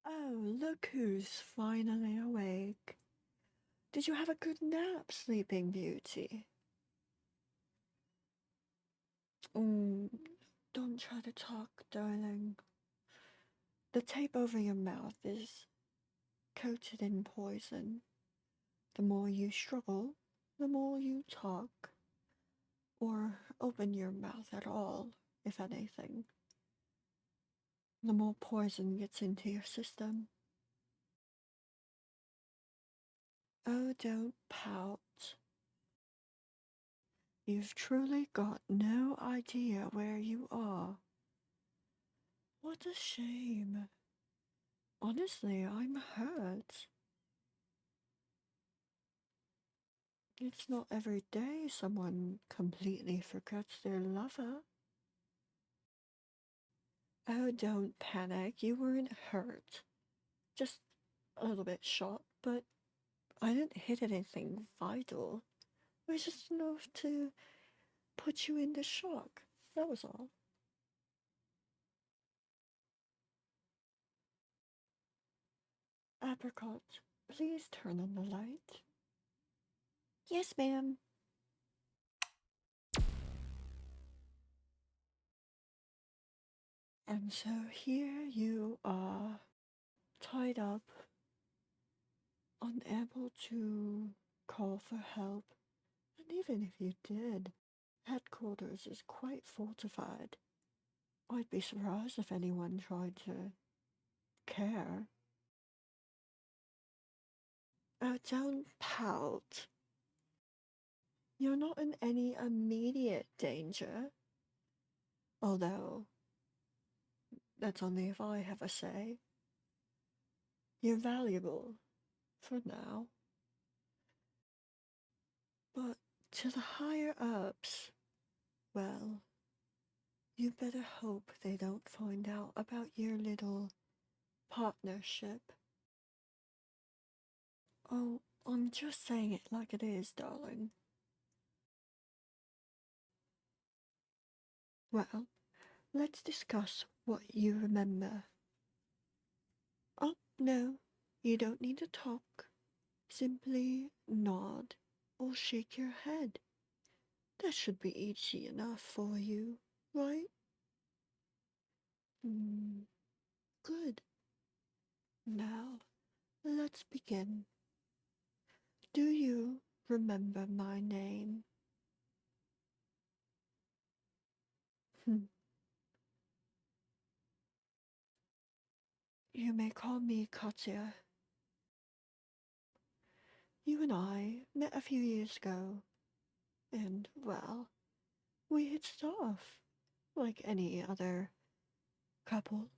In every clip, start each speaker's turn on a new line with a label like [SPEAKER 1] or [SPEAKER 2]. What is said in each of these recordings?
[SPEAKER 1] Oh, look who's finally awake. Did you have a good nap, Sleeping Beauty? Mm, don't try to talk, darling. The tape over your mouth is coated in poison. The more you struggle, the more you talk. Or open your mouth at all, if anything. The more poison gets into your system. Oh, don't pout. You've truly got no idea where you are. What a shame. Honestly, I'm hurt. It's not every day someone completely forgets their lover. Oh, don't panic. You weren't hurt. Just a little bit shocked, but I didn't hit anything vital. It was just enough to put you into shock. That was all. Apricot, please turn on the light. Yes, ma'am. And so here you are, tied up, unable to call for help. And even if you did, headquarters is quite fortified. I'd be surprised if anyone tried to care. Oh, don't pout. You're not in any immediate danger. Although, that's only if I have a say. You're valuable, for now. But to the higher ups, well, you better hope they don't find out about your little partnership. Oh, I'm just saying it like it is, darling. Well, let's discuss what you remember. Oh, no, you don't need to talk. Simply nod or shake your head. That should be easy enough for you, right? Good. Now, let's begin. Do you remember my name? You may call me Katya. You and I met a few years ago, and, well, we hit it off like any other couple.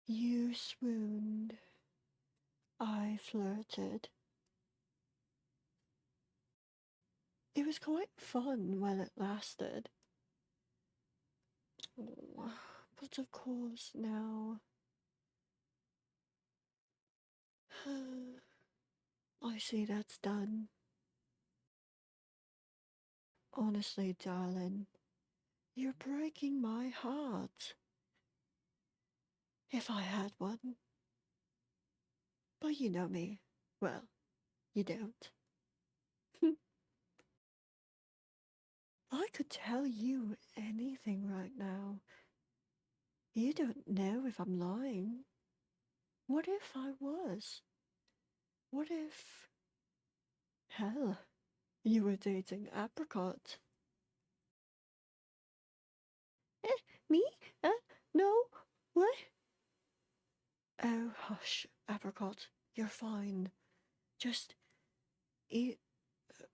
[SPEAKER 1] You swooned. I flirted. It was quite fun while it lasted. Oh, but of course now... I see that's done. Honestly, darling, you're breaking my heart. If I had one. But you know me. Well, you don't. I could tell you anything right now. You don't know if I'm lying. What if I was? What if... Hell, you were dating Apricot? Me? No? What? Oh, hush, Apricot. You're fine. Just eat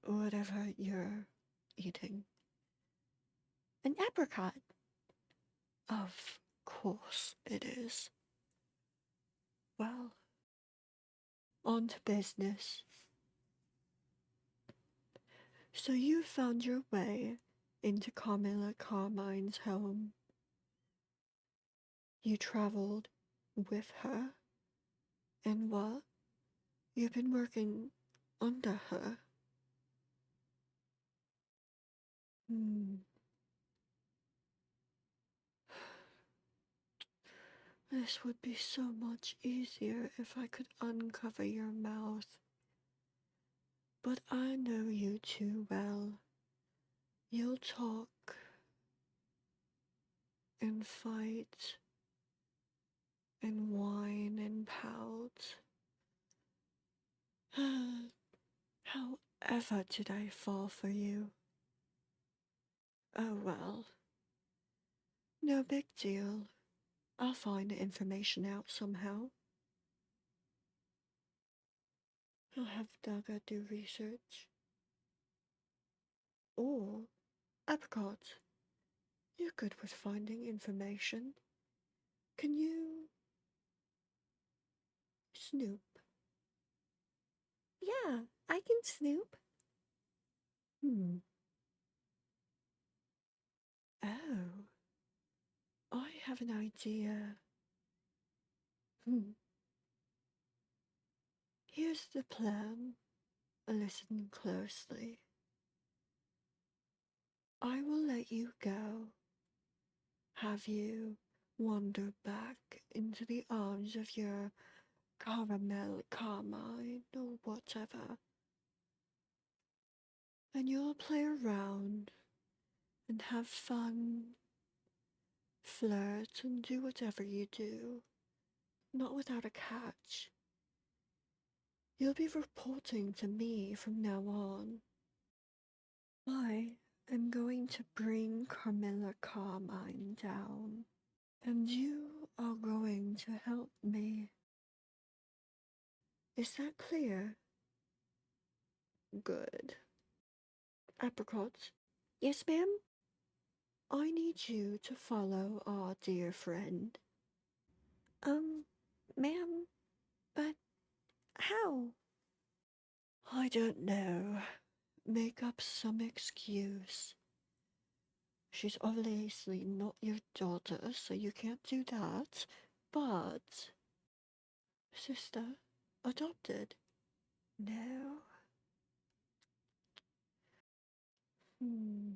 [SPEAKER 1] whatever you're eating. An apricot? Of course it is. Well, on to business. So you found your way into Carmine's home. You traveled with her, and what? You've been working under her. Hmm. This would be so much easier if I could uncover your mouth. But I know you too well. You'll talk and fight and whine and pout. However did I fall for you? Oh well, no big deal. I'll find the information out somehow. I'll have Daga do research. Or, Apricot, you're good with finding information. Can you snoop?
[SPEAKER 2] Yeah, I can snoop.
[SPEAKER 1] Hmm. Oh, I have an idea. Hmm. Here's the plan. Listen closely. I will let you go. Have you wander back into the arms of your caramel Carmine or whatever. And you'll play around and have fun, flirt and do whatever you do, not without a catch. You'll be reporting to me from now on. I am going to bring Carmilla Carmine down, and you are going to help me. Is that clear? Good. Apricot,
[SPEAKER 2] Yes, ma'am?
[SPEAKER 1] I need you to follow our dear friend.
[SPEAKER 2] Um, ma'am, but how?
[SPEAKER 1] I don't know. Make up some excuse. She's obviously not your daughter, so you can't do that. But, sister, adopted. No. Hmm.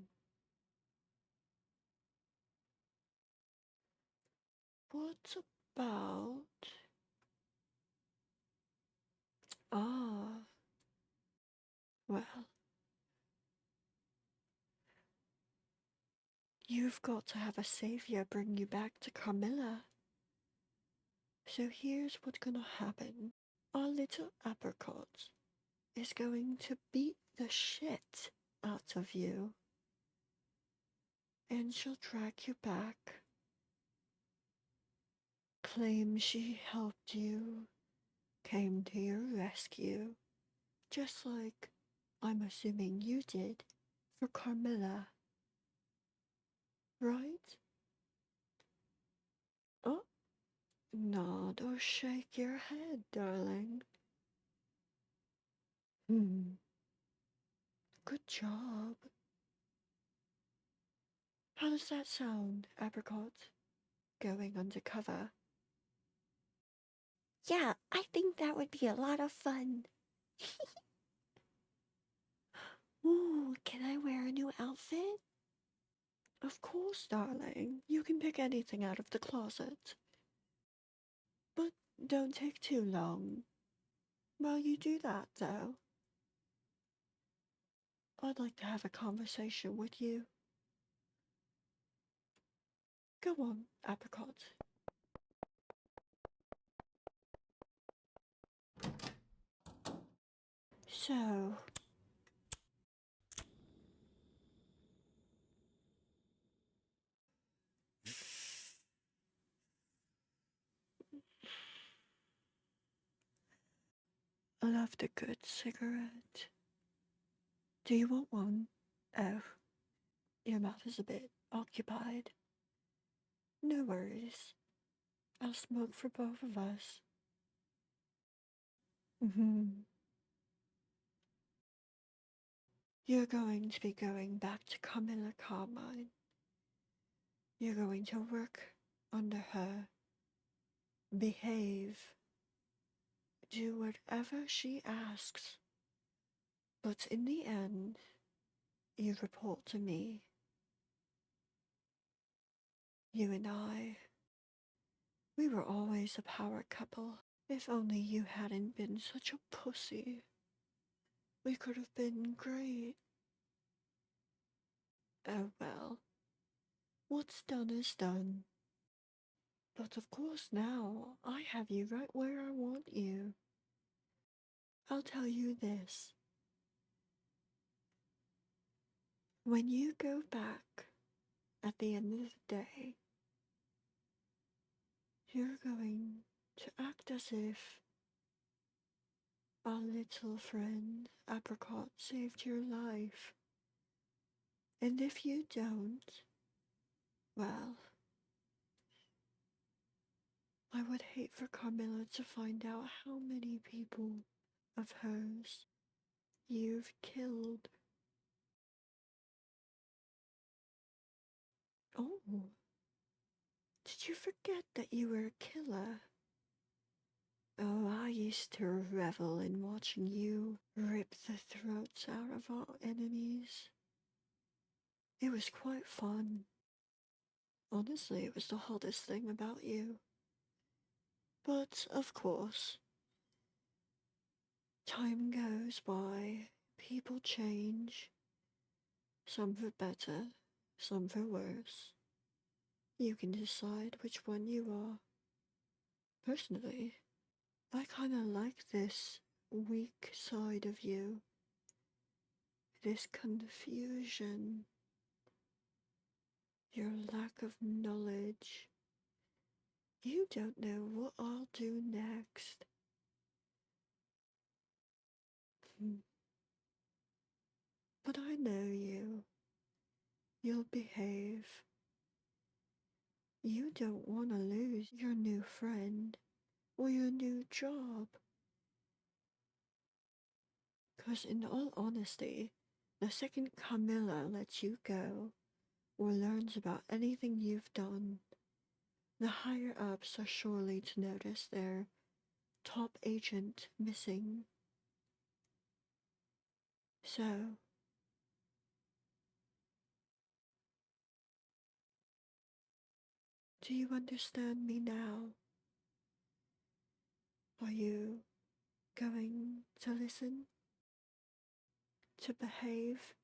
[SPEAKER 1] What about... Ah, well, you've got to have a savior bring you back to Carmilla. So here's what's gonna happen. Our little apricot is going to beat the shit out of you. And she'll drag you back. Claim she helped you, came to your rescue, just like I'm assuming you did for Carmilla. Right? Oh, nod or shake your head, darling. Good job. How does that sound, apricot? Going undercover.
[SPEAKER 2] Yeah, I think that would be a lot of fun. Ooh, can I wear a new outfit?
[SPEAKER 1] Of course, darling. You can pick anything out of the closet. But don't take too long. While you do that, though, I'd like to have a conversation with you. Go on, apricot. So, I love the good cigarette. Do you want one? Oh, your mouth is a bit occupied. No worries. I'll smoke for both of us. You're going to be going back to Carmilla Carmine. You're going to work under her. Behave. Do whatever she asks. But in the end, you report to me. You and I, We were always a power couple. If only you hadn't been such a pussy. We could have been great. Oh well. What's done is done. But of course now, I have you right where I want you. I'll tell you this. When you go back at the end of the day, you're going to act as if our little friend Apricot saved your life. And if you don't, well, I would hate for Carmilla to find out how many people of hers you've killed. Oh, did you forget that you were a killer? Oh, I used to revel in watching you rip the throats out of our enemies. It was quite fun. Honestly, it was the hottest thing about you. But, of course, time goes by, people change, some for better, some for worse. You can decide which one you are. Personally, I kinda like this weak side of you. This confusion. Your lack of knowledge. You don't know what I'll do next. But I know you. You'll behave. You don't want to lose your new friend or your new job. 'Cause in all honesty, the second Carmilla lets you go or learns about anything you've done, the higher ups are surely to notice their top agent missing. So, do you understand me now? Are you going to listen? To behave?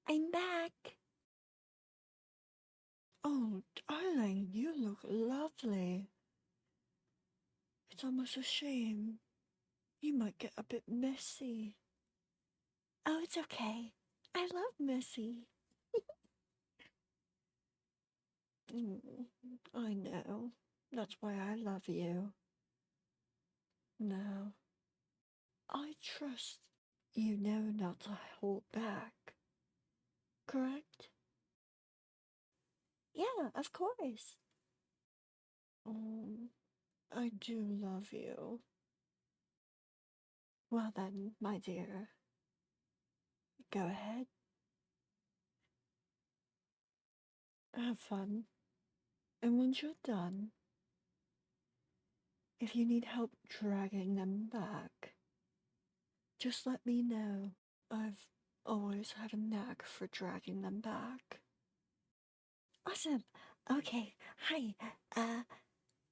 [SPEAKER 2] I'm back.
[SPEAKER 1] Oh, darling, you look lovely. It's almost a shame. You might get a bit messy.
[SPEAKER 2] Oh, it's okay. I love messy.
[SPEAKER 1] I know. That's why I love you. Now, I trust you know not to hold back. Correct?
[SPEAKER 2] Yeah, of course.
[SPEAKER 1] Oh, I do love you. Well then, my dear, go ahead. Have fun. And once you're done, if you need help dragging them back, just let me know. I've always had a knack for dragging them back.
[SPEAKER 2] Awesome. Okay. Hi.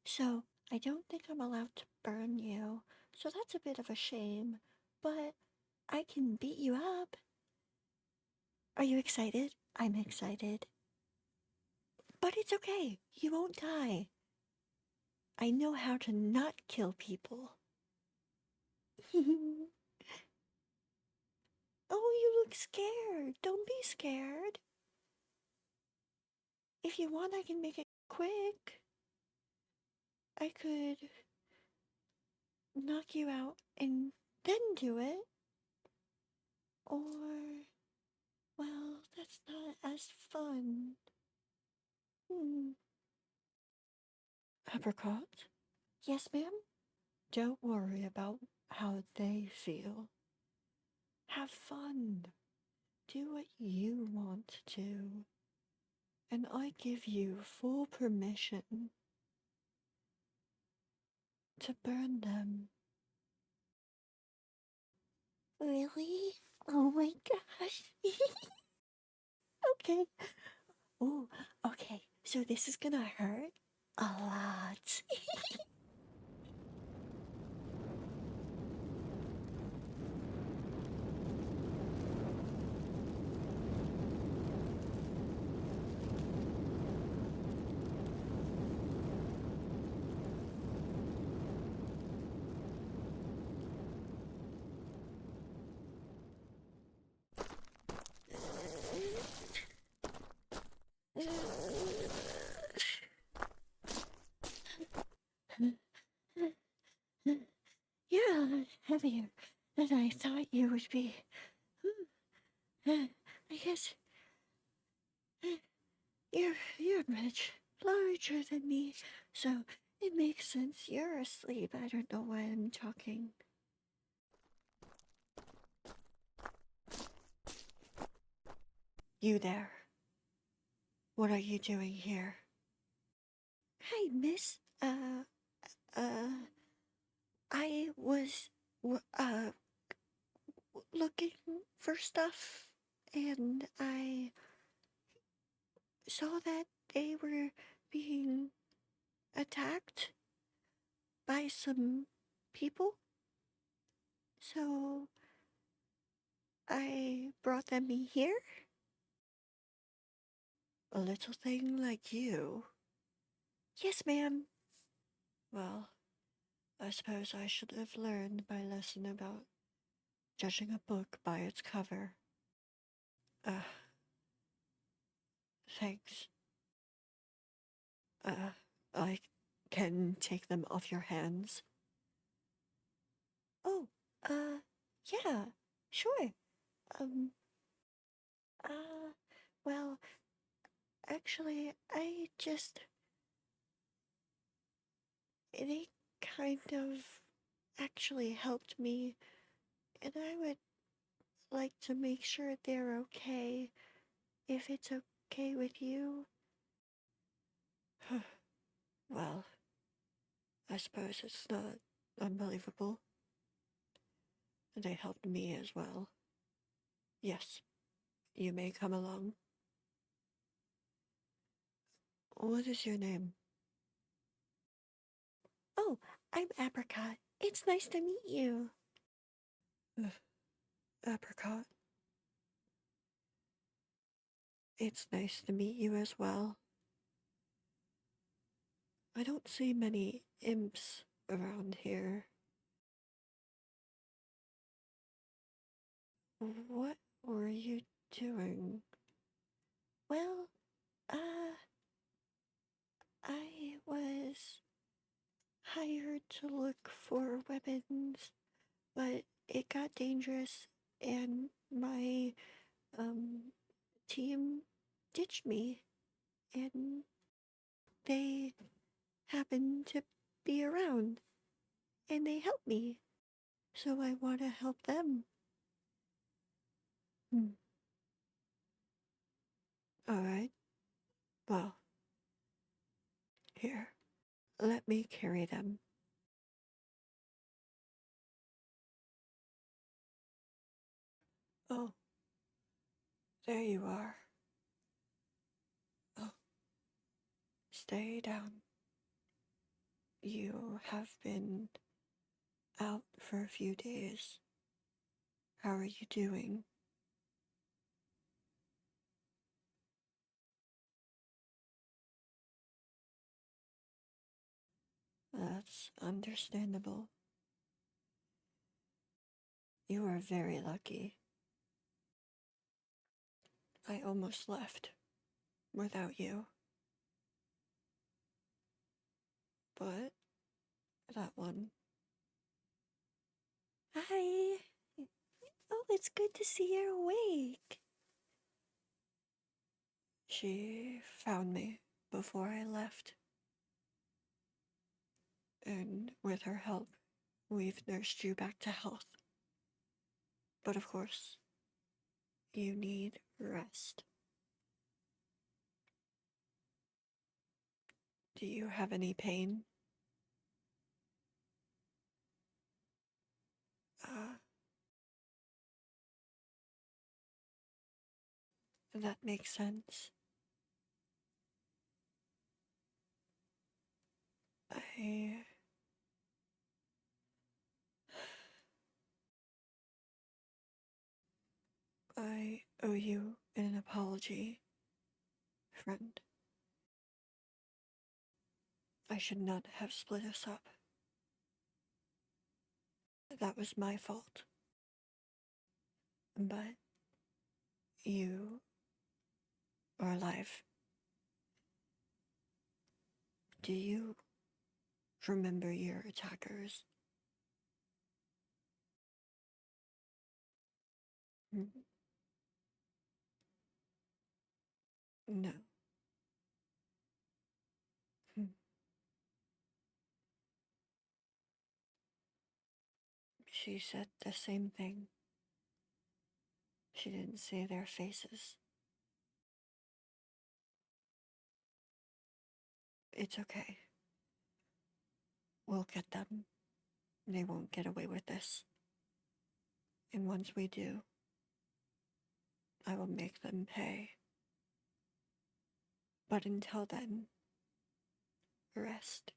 [SPEAKER 2] So I don't think I'm allowed to burn you, so that's a bit of a shame, but I can beat you up. Are you excited? I'm excited. But it's okay. You won't die. I know how to not kill people. Oh, you look scared. Don't be scared. If you want, I can make it quick. I could knock you out and then do it. Or, well, that's not as fun.
[SPEAKER 1] Apricot,
[SPEAKER 2] Yes, ma'am?
[SPEAKER 1] don't worry about how they feel. Have fun. Do what you want to. And I give you full permission to burn them.
[SPEAKER 2] Really? Oh my gosh. So this is gonna hurt a lot. You're a lot heavier than I thought you would be. I guess you're much larger than me, so it makes sense you're asleep. I don't know why I'm talking.
[SPEAKER 1] You there. What are you doing here?
[SPEAKER 2] Hi, miss. I was, looking for stuff, and I saw that they were being attacked by some people, so I brought them here.
[SPEAKER 1] A little thing like you?
[SPEAKER 2] Yes, ma'am.
[SPEAKER 1] Well, I suppose I should have learned my lesson about judging a book by its cover. Thanks. I can take them off your hands.
[SPEAKER 2] Oh, yeah, sure. Um, uh, well, actually, they kind of actually helped me, and I would like to make sure they're okay, if it's okay with you.
[SPEAKER 1] Well, I suppose it's not unbelievable. They helped me as well. Yes, you may come along. What is your name?
[SPEAKER 2] Oh, I'm Apricot. It's nice to meet you.
[SPEAKER 1] Apricot. It's nice to meet you as well. I don't see many imps around here. What were you doing?
[SPEAKER 2] Well, I was hired to look for weapons, but it got dangerous, and my, um, team ditched me, and they happened to be around, and they helped me, so I want to help them.
[SPEAKER 1] Hmm. Alright. Well, here. Let me carry them. Oh, there you are. Oh, stay down. You have been out for a few days. How are you doing? That's understandable. You are very lucky. I almost left without you. But that one,
[SPEAKER 2] Hi. Oh, it's good to see you're awake.
[SPEAKER 1] she found me before I left. And with her help, we've nursed you back to health. But of course, you need rest. Do you have any pain? Uh, that makes sense. I owe you an apology, friend. I should not have split us up. That was my fault. But you are alive. Do you remember your attackers? No. She said the same thing. She didn't see their faces. It's okay. We'll get them. They won't get away with this. And once we do, I will make them pay. But until then, rest.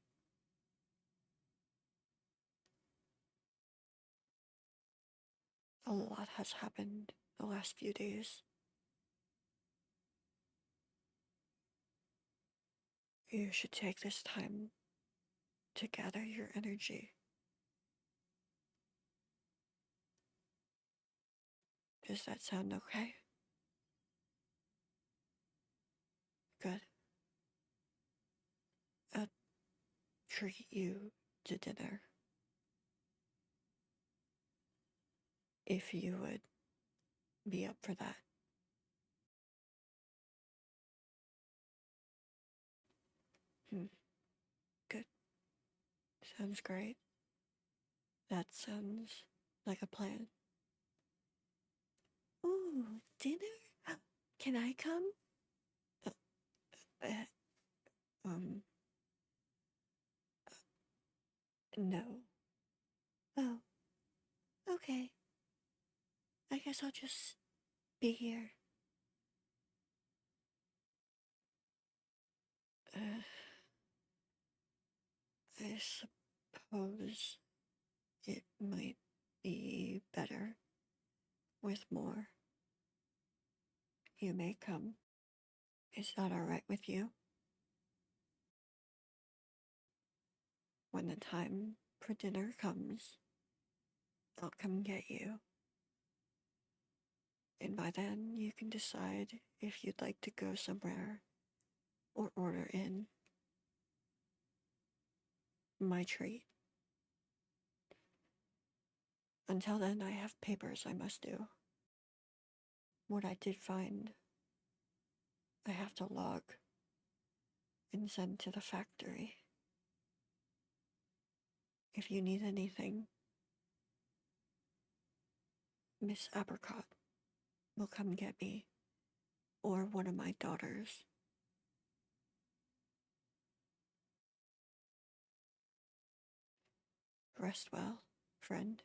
[SPEAKER 1] A lot has happened the last few days. You should take this time to gather your energy. Does that sound okay? Good. I'll treat you to dinner. If you would be up for that. Good. Sounds great. That sounds like a plan. Ooh, dinner? Can I come? Uh, um, no. Oh, okay. I guess I'll just be here. I suppose it might be better with more. You may come. Is that alright with you? When the time for dinner comes, I'll come get you. And by then, you can decide if you'd like to go somewhere or order in. My treat. Until then, I have papers I must do. What I did find, I have to log and send to the factory. If you need anything, Miss Apricot will come get me, or one of my daughters. Rest well, friend.